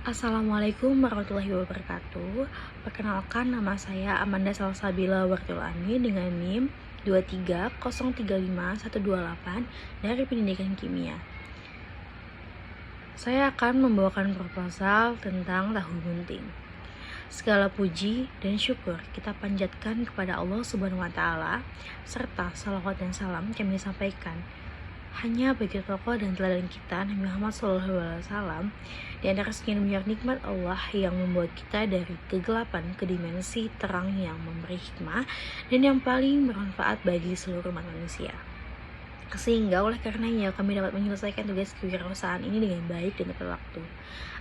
Assalamualaikum warahmatullahi wabarakatuh. Perkenalkan, nama saya Amanda Salsabila Wartulani dengan NIM 230351128 dari Pendidikan Kimia. Saya akan membawakan proposal tentang tahu bunting. Segala puji dan syukur kita panjatkan kepada Allah Subhanahu wa Ta'ala, serta salawat dan salam kami sampaikan hanya bagi tokoh dan teladan kita Nabi Muhammad SAW, di antara sekian banyak nikmat Allah yang membuat kita dari kegelapan ke dimensi terang yang memberi hikmah dan yang paling bermanfaat bagi seluruh manusia. Sehingga oleh karenanya kami dapat menyelesaikan tugas kewirausahaan ini dengan baik dan tepat waktu.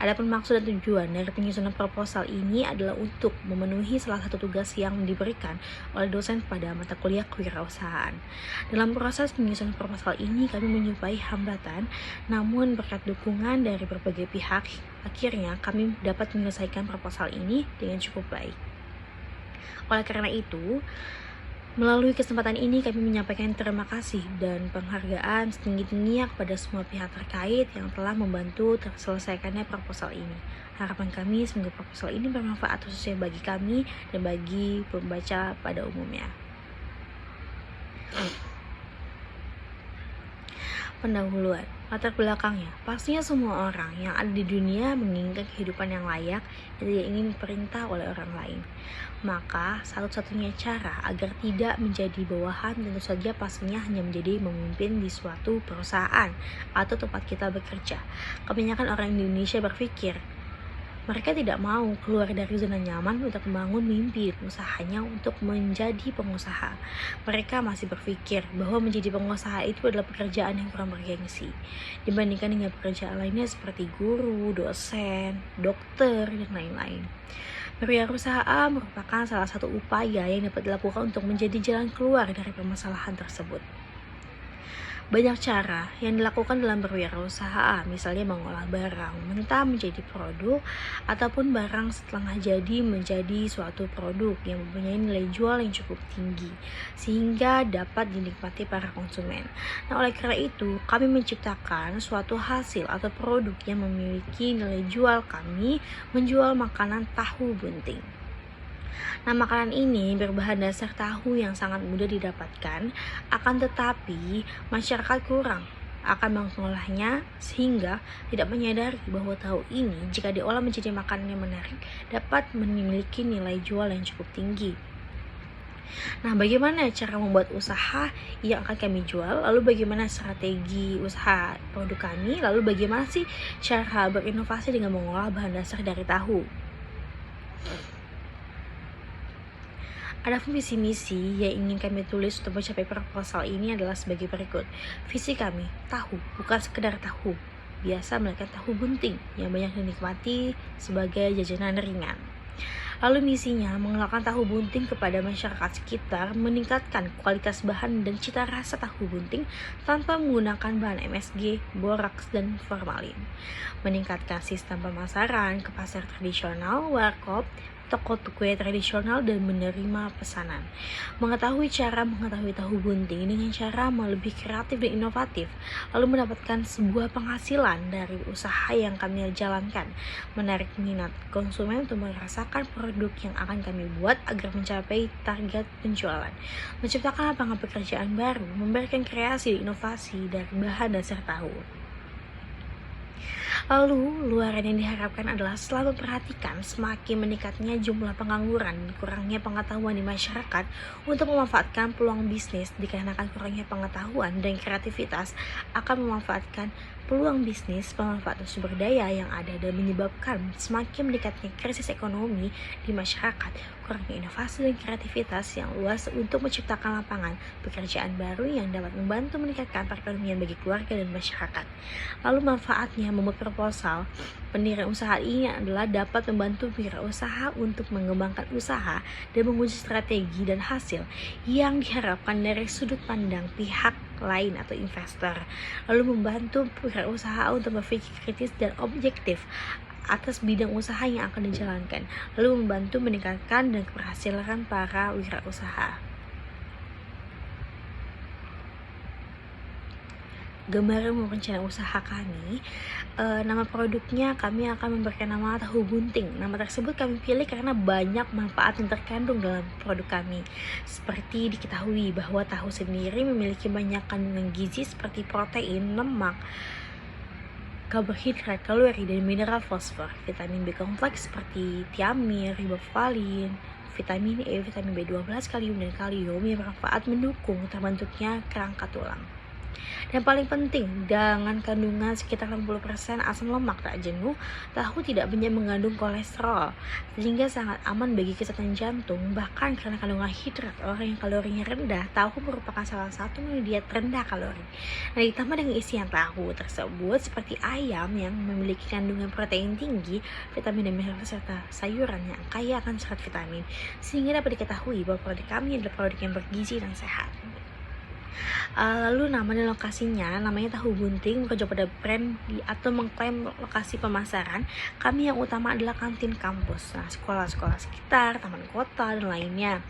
Adapun maksud dan tujuan dari penyusunan proposal ini adalah untuk memenuhi salah satu tugas yang diberikan oleh dosen pada mata kuliah kewirausahaan. Dalam proses penyusunan proposal ini kami menjumpai hambatan, namun berkat dukungan dari berbagai pihak, akhirnya kami dapat menyelesaikan proposal ini dengan cukup baik. Oleh karena itu, melalui kesempatan ini kami menyampaikan terima kasih dan penghargaan setinggi-tingginya kepada semua pihak terkait yang telah membantu terselesaikannya proposal ini. Harapan kami semoga proposal ini bermanfaat khususnya bagi kami dan bagi pembaca pada umumnya. Pendahuluan, latar belakangnya, pastinya semua orang yang ada di dunia menginginkan kehidupan yang layak dan tidak ingin diperintah oleh orang lain. Maka satu-satunya cara agar tidak menjadi bawahan tentu saja pastinya hanya menjadi memimpin di suatu perusahaan atau tempat kita bekerja. Kebanyakan orang Indonesia berpikir mereka tidak mau keluar dari zona nyaman untuk membangun mimpi usahanya untuk menjadi pengusaha. Mereka masih berpikir bahwa menjadi pengusaha itu adalah pekerjaan yang kurang bergengsi dibandingkan dengan pekerjaan lainnya seperti guru, dosen, dokter, dan lain-lain. Berwirausaha merupakan salah satu upaya yang dapat dilakukan untuk menjadi jalan keluar dari permasalahan tersebut. Banyak cara yang dilakukan dalam berwirausaha, misalnya mengolah barang mentah menjadi produk ataupun barang setengah jadi menjadi suatu produk yang mempunyai nilai jual yang cukup tinggi sehingga dapat dinikmati para konsumen. Nah, oleh karena itu, kami menciptakan suatu hasil atau produk yang memiliki nilai jual. Kami menjual makanan tahu bunting. Nah, makanan ini berbahan dasar tahu yang sangat mudah didapatkan, akan tetapi masyarakat kurang akan mengolahnya sehingga tidak menyadari bahwa tahu ini jika diolah menjadi makanan yang menarik dapat memiliki nilai jual yang cukup tinggi. Nah, bagaimana cara membuat usaha yang akan kami jual? Lalu bagaimana strategi usaha produk kami? Lalu bagaimana sih cara berinovasi dengan mengolah bahan dasar dari tahu? Adapun visi misi yang ingin kami tulis untuk mencapai proposal ini adalah sebagai berikut. Visi kami, tahu bukan sekedar tahu biasa, melainkan tahu bunting yang banyak dinikmati sebagai jajanan ringan. Lalu misinya mengenalkan tahu bunting kepada masyarakat sekitar, meningkatkan kualitas bahan dan cita rasa tahu bunting tanpa menggunakan bahan MSG, boraks, dan formalin. Meningkatkan sistem pemasaran ke pasar tradisional, warkop, toko kue tradisional dan menerima pesanan. Mengetahui cara mengetahui tahu bunting dengan cara lebih kreatif dan inovatif, lalu mendapatkan sebuah penghasilan dari usaha yang kami jalankan. Menarik minat konsumen untuk merasakan produk yang akan kami buat agar mencapai target penjualan. Menciptakan lapangan pekerjaan baru, memberikan kreasi dan inovasi dari bahan dasar tahu. Lalu, luaran yang diharapkan adalah selalu memperhatikan semakin meningkatnya jumlah pengangguran, kurangnya pengetahuan di masyarakat untuk memanfaatkan peluang bisnis dikarenakan kurangnya pengetahuan dan kreativitas akan memanfaatkan peluang bisnis pemanfaatan sumber daya yang ada dan menyebabkan semakin meningkatnya krisis ekonomi di masyarakat, kurangnya inovasi dan kreativitas yang luas untuk menciptakan lapangan pekerjaan baru yang dapat membantu meningkatkan perekonomian bagi keluarga dan masyarakat. Lalu manfaatnya membuat proposal pendirian usaha ini adalah dapat membantu wirausaha untuk mengembangkan usaha dan menguji strategi dan hasil yang diharapkan dari sudut pandang pihak lain atau investor, lalu membantu wirausaha untuk berpikir kritis dan objektif atas bidang usaha yang akan dijalankan, lalu membantu meningkatkan dan keberhasilan para wirausaha. gambaran maupun rencana usaha kami, nama produknya kami akan memberikan nama tahu bunting. Nama tersebut kami pilih karena banyak manfaat yang terkandung dalam produk kami. Seperti diketahui bahwa tahu sendiri memiliki banyak kandungan gizi seperti protein, lemak, karbohidrat, kalori, dan mineral fosfor. Vitamin B kompleks seperti thiamine, riboflavin, vitamin E, vitamin B12, kalium, dan kalium yang bermanfaat mendukung terbentuknya kerangka tulang. Dan paling penting, dengan kandungan sekitar 60% asam lemak tak jenuh, tahu tidak banyak mengandung kolesterol, sehingga sangat aman bagi kesehatan jantung. Bahkan karena kandungan hidrat, orang yang kalorinya rendah, tahu merupakan salah satu menu diet rendah kalori. Nah, ditambah dengan isian tahu tersebut seperti ayam yang memiliki kandungan protein tinggi, vitamin dan mineral serta sayuran yang kaya akan serat vitamin, sehingga dapat diketahui bahwa produk kami adalah produk yang bergizi dan sehat. Lalu nama dan lokasinya, namanya Tahu Bunting, merujuk pada brand atau mengklaim lokasi pemasaran. Kami yang utama adalah kantin kampus, nah sekolah-sekolah sekitar, taman kota, dan lainnya.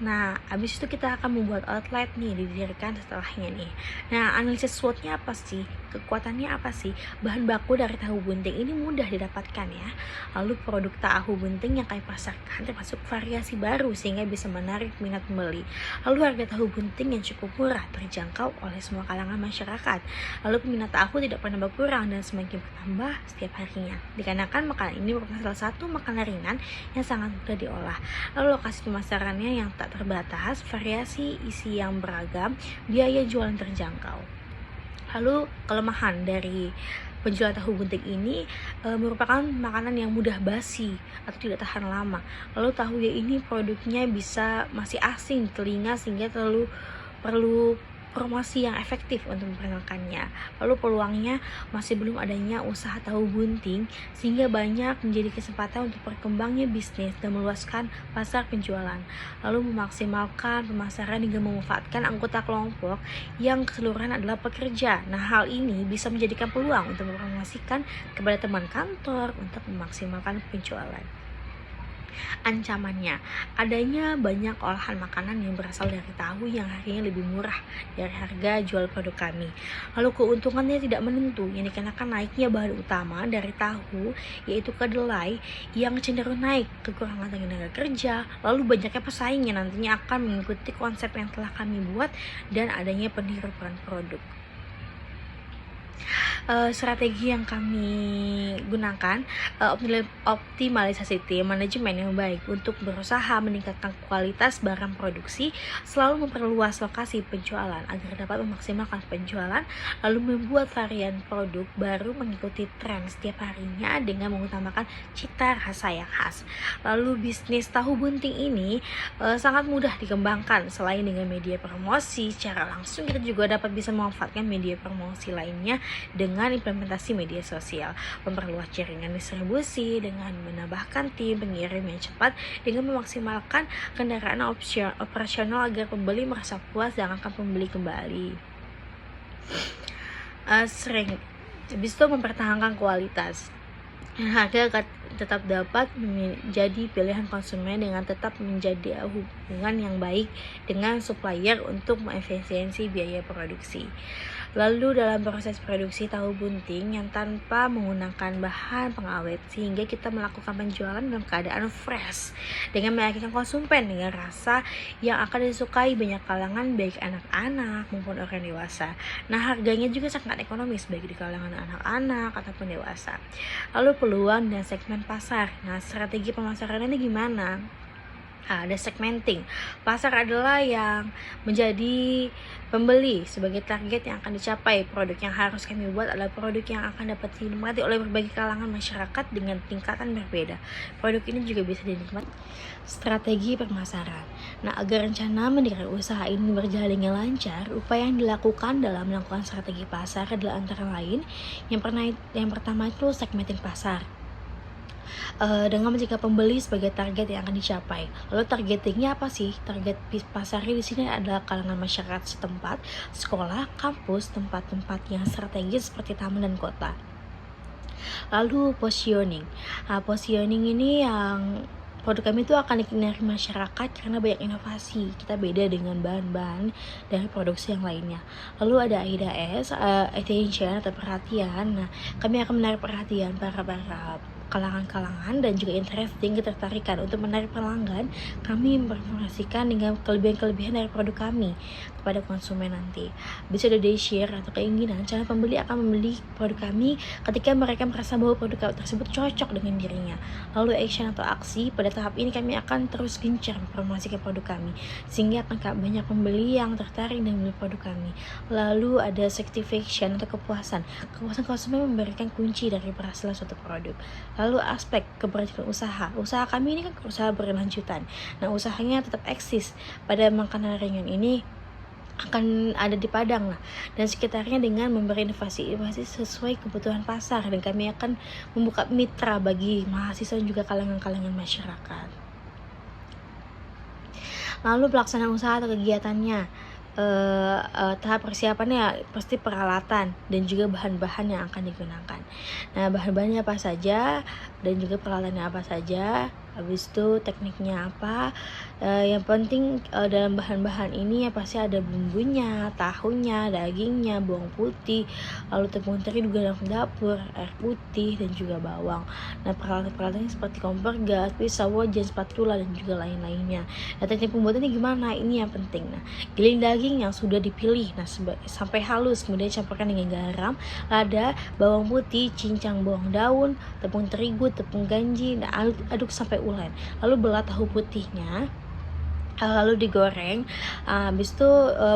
Nah, habis itu kita akan membuat outlet nih, didirikan setelahnya nih. Nah, analisis SWOT-nya apa sih? Kekuatannya apa sih? Bahan baku dari tahu bunting ini mudah didapatkan ya. Lalu produk tahu bunting yang kami pasarkan termasuk variasi baru sehingga bisa menarik minat pembeli. Lalu harga tahu bunting yang cukup murah, terjangkau oleh semua kalangan masyarakat. Lalu peminat tahu tidak pernah berkurang dan semakin bertambah setiap harinya. Dikarenakan makanan ini merupakan salah satu makanan ringan yang sangat mudah diolah. Lalu lokasi pemasarannya yang tak terbatas, variasi isi yang beragam, biaya jualan terjangkau. Lalu kelemahan dari penjualan tahu bunting ini merupakan makanan yang mudah basi atau tidak tahan lama. Lalu tahu ini produknya bisa masih asing di telinga sehingga perlu promosi yang efektif untuk memperkenalkannya. Lalu peluangnya masih belum adanya usaha tahu bunting sehingga banyak menjadi kesempatan untuk berkembangnya bisnis dan meluaskan pasar penjualan. Lalu memaksimalkan pemasaran hingga memanfaatkan anggota kelompok yang keseluruhan adalah pekerja. Nah, hal ini bisa menjadikan peluang untuk mempromosikan kepada teman kantor untuk memaksimalkan penjualan. Ancamannya, adanya banyak olahan makanan yang berasal dari tahu yang harganya lebih murah dari harga jual produk kami. Lalu keuntungannya tidak menentu, yang dikarenakan naiknya bahan utama dari tahu yaitu kedelai yang cenderung naik, kekurangan tenaga kerja, lalu banyaknya pesaing yang nantinya akan mengikuti konsep yang telah kami buat dan adanya peniruan produk. Strategi yang kami gunakan, optimalisasi tim manajemen yang baik untuk berusaha meningkatkan kualitas barang produksi, selalu memperluas lokasi penjualan agar dapat memaksimalkan penjualan, lalu membuat varian produk baru mengikuti tren setiap harinya dengan mengutamakan cita rasa yang khas. Lalu bisnis tahu bunting ini sangat mudah dikembangkan. Selain dengan media promosi secara langsung, kita juga dapat bisa memanfaatkan media promosi lainnya dengan implementasi media sosial, memperluas jaringan distribusi dengan menambahkan tim pengirim yang cepat, dengan memaksimalkan kendaraan operasional agar pembeli merasa puas dan akan membeli kembali. Habis itu mempertahankan kualitas. Harga tetap dapat menjadi pilihan konsumen dengan tetap menjadi hubungan yang baik dengan supplier untuk mengefisiensi biaya produksi. Lalu dalam proses produksi tahu bunting yang tanpa menggunakan bahan pengawet sehingga kita melakukan penjualan dalam keadaan fresh dengan meyakinkan konsumen dengan rasa yang akan disukai banyak kalangan baik anak-anak maupun orang dewasa. Nah, harganya juga sangat ekonomis baik di kalangan anak-anak ataupun dewasa. Lalu peluang dan segmen pasar. Nah, strategi pemasarannya gimana? Ada segmenting. Pasar adalah yang menjadi pembeli sebagai target yang akan dicapai. Produk yang harus kami buat adalah produk yang akan dapat dinikmati oleh berbagai kalangan masyarakat dengan tingkatan berbeda. Produk ini juga bisa dinikmati. Strategi pemasaran. Nah, agar rencana mendirikan usaha ini berjalan dengan lancar, upaya yang dilakukan dalam melakukan strategi pasar adalah antara lain yang pertama itu segmenting pasar. Dengan menjaga pembeli sebagai target yang akan dicapai. Lalu targetingnya apa sih? Target pasarnya di sini adalah kalangan masyarakat setempat, sekolah, kampus, tempat-tempat yang strategis seperti taman dan kota. Lalu positioning. Positioning ini yang produk kami itu akan dikenal masyarakat karena banyak inovasi. Kita beda dengan bahan-bahan dari produksi yang lainnya. Lalu ada AIDAS, attention atau perhatian. Nah, kami akan menarik perhatian para kalangan-kalangan dan juga interesting, ketertarikan untuk menarik pelanggan. Kami menginformasikan dengan kelebihan-kelebihan dari produk kami kepada konsumen nanti. Bisa ada day share atau keinginan calon pembeli akan membeli produk kami ketika mereka merasa bahwa produk tersebut cocok dengan dirinya. Lalu action atau aksi, pada tahap ini kami akan terus gencar mempromosikan produk kami sehingga akan banyak pembeli yang tertarik dan membeli produk kami. Lalu ada satisfaction atau kepuasan konsumen memberikan kunci dari berhasilan suatu produk. Lalu aspek keberlanjutan usaha kami ini kan usaha berlanjutan. Nah, usahanya tetap eksis pada makanan ringan ini akan ada di Padang dan sekitarnya dengan memberi inovasi sesuai kebutuhan pasar, dan kami akan membuka mitra bagi mahasiswa dan juga kalangan-kalangan masyarakat. Lalu pelaksanaan usaha atau kegiatannya, tahap persiapannya pasti peralatan dan juga bahan-bahan yang akan digunakan. Nah, bahan-bahannya apa saja dan juga peralatannya apa saja, habis itu tekniknya apa. Yang penting dalam bahan-bahan ini ya pasti ada bumbunya, tahunya, dagingnya, bawang putih, lalu tepung terigu dalam dapur, air putih dan juga bawang. Nah, peralatan-peralatannya seperti kompor gas, pisau, wajan, spatula dan juga lain-lainnya. Nah, teknik pembuatannya gimana? Ini yang penting. Nah, giling daging yang sudah dipilih sampai halus, kemudian campurkan dengan garam, lada, bawang putih, cincang bawang daun, tepung terigu, tepung ganji, dan aduk sampai ulen. Lalu belah tahu putihnya, lalu digoreng. Habis itu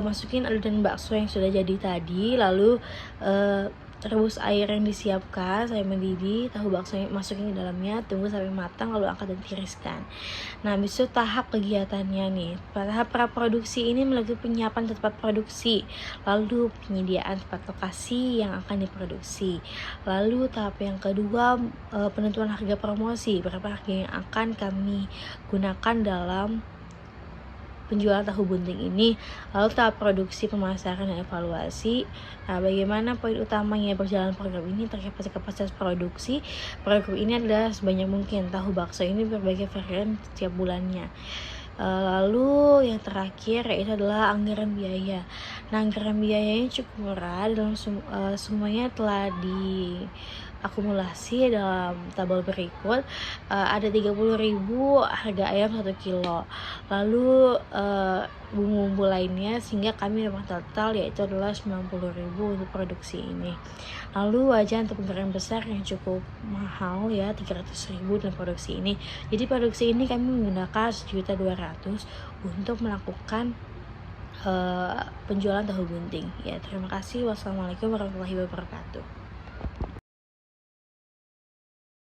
masukin adonan bakso yang sudah jadi tadi, lalu rebus air yang disiapkan sampai mendidih, tahu bakso yang masukin ke dalamnya, tunggu sampai matang, lalu angkat dan tiriskan. Nah, habis itu tahap kegiatannya nih. Tahap praproduksi ini melakukan penyiapan tempat produksi, lalu penyediaan tempat lokasi yang akan diproduksi. Lalu tahap yang kedua, penentuan harga promosi, berapa harga yang akan kami gunakan dalam penjualan tahu bunting ini. Lalu tahap produksi, pemasaran, dan evaluasi. Nah, bagaimana poin utamanya berjalan program ini terkait kapasitas produksi. Program ini adalah sebanyak mungkin tahu bakso ini berbagai varian setiap bulannya. Lalu yang terakhir yaitu adalah anggaran biaya. Nah, anggaran biayanya cukup murah, dalam semuanya telah diakumulasi dalam tabel berikut. Ada 30.000 harga ayam 1 kilo. Lalu bumbu-bumbu lainnya sehingga kami memang total yaitu adalah 90.000 untuk produksi ini. Lalu wajan tepung garam besar yang cukup mahal ya, 300.000 dalam produksi ini. Jadi produksi ini kami menggunakan 1.200.000 untuk melakukan penjualan tahu bunting. Ya, terima kasih. Wassalamualaikum warahmatullahi wabarakatuh.